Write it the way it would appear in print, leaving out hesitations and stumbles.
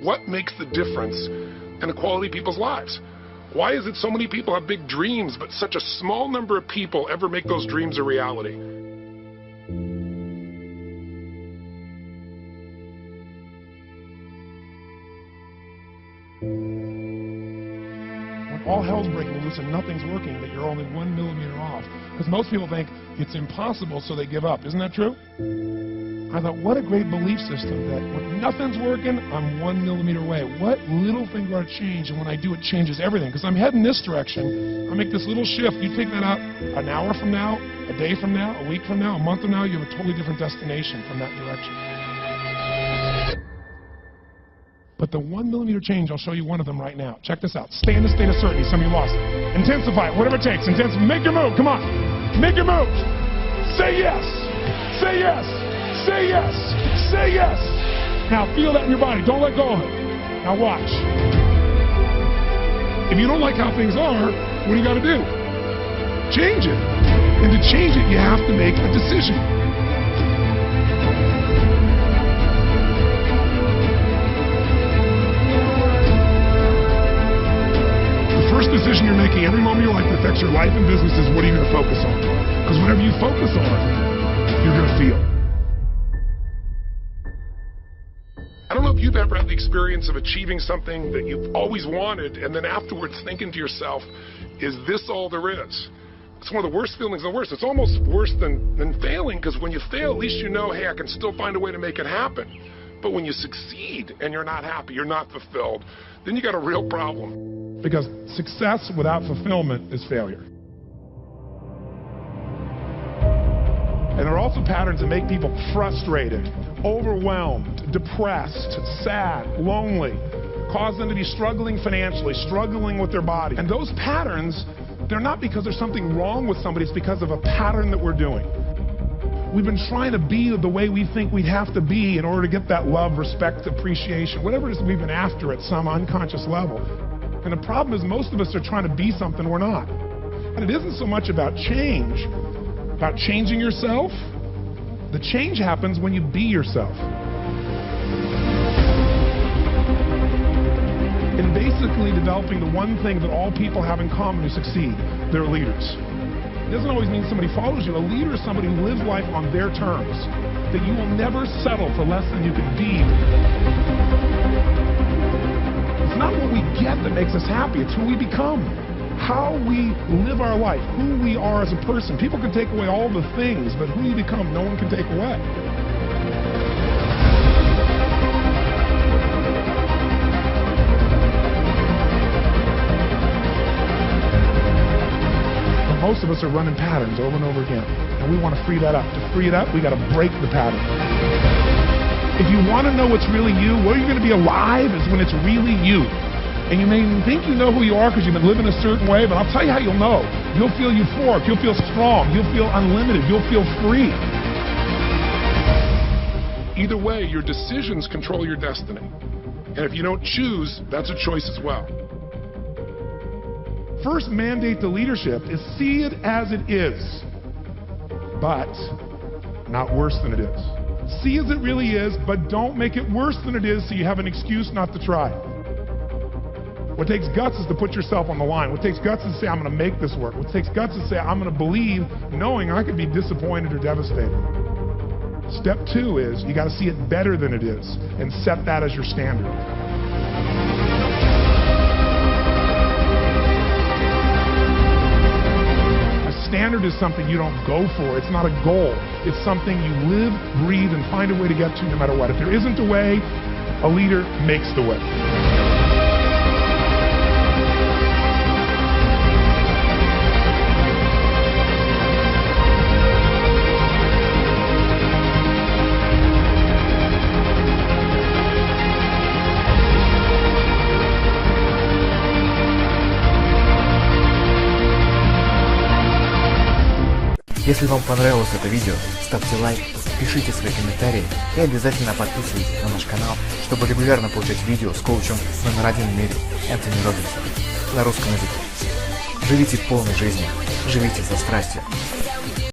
What makes the difference in the quality of people's lives? Why is it so many people have big dreams, but such a small number of people ever make those dreams a reality? When all hell's breaking loose and nothing's working, that you're only 1 millimeter off. Because most people think it's impossible, so they give up. Isn't that true? I thought, what a great belief system that when nothing's working, I'm 1 millimeter away. What little thing do I change? And when I do, it changes everything. Because I'm heading this direction. I make this little shift. You take that out an hour from now, a day from now, a week from now, a month from now, you have a totally different destination from that direction. But the 1 millimeter change, I'll show you one of them right now. Check this out. Stay in the state of certainty. Some of you lost it. Intensify it, whatever it takes. Make your move. Come on. Make your move. Say yes. Say yes. Say yes. Say yes. Now feel that in your body. Don't let go of it. Now watch. If you don't like how things are, what do you got to do? Change it. And to change it, you have to make a decision. The first decision you're making every moment of your life that affects your life and business is what are you going to focus on? Because whatever you focus on, you're going to feel. I don't know if you've ever had the experience of achieving something that you've always wanted and then afterwards thinking to yourself, is this all there is? It's one of the worst feelings in the worst. It's almost worse than failing, because when you fail, at least you know, hey, I can still find a way to make it happen. But when you succeed and you're not happy, you're not fulfilled, then you got a real problem. Because success without fulfillment is failure. And there are also patterns that make people frustrated, overwhelmed, depressed, sad, lonely, cause them to be struggling financially, struggling with their body. And those patterns, they're not because there's something wrong with somebody, it's because of a pattern that we're doing. We've been trying to be the way we think we'd have to be in order to get that love, respect, appreciation, whatever it is we've been after at some unconscious level. And the problem is most of us are trying to be something we're not. And it isn't so much about change, about changing yourself. The change happens when you be yourself. In basically developing the one thing that all people have in common who succeed, they're leaders. It doesn't always mean somebody follows you. A leader is somebody who lives life on their terms, that you will never settle for less than you can be. It's not what we get that makes us happy, it's who we become. How we live our life, who we are as a person. People can take away all the things, but who you become, no one can take away. But most of us are running patterns over and over again, and we want to free that up. To free it up, we got to break the pattern. If you want to know what's really you, where you're going to be alive is when it's really you. And you may think you know who you are because you've been living a certain way, but I'll tell you how you'll know. You'll feel euphoric, you'll feel strong, you'll feel unlimited, you'll feel free. Either way, your decisions control your destiny. And if you don't choose, that's a choice as well. First mandate to leadership is see it as it is, but not worse than it is. See as it really is, but don't make it worse than it is so you have an excuse not to try. What takes guts is to put yourself on the line. What takes guts is to say, I'm going to make this work. What takes guts is to say, I'm going to believe, knowing I could be disappointed or devastated. Step 2 is, you got to see it better than it is, and set that as your standard. A standard is something you don't go for. It's not a goal. It's something you live, breathe, and find a way to get to no matter what. If there isn't a way, a leader makes the way. Если вам понравилось это видео, ставьте лайк, пишите свои комментарии и обязательно подписывайтесь на наш канал, чтобы регулярно получать видео с коучем номер 1 в мире Энтони Роббинсом на русском языке. Живите полной жизнью, живите со страстью.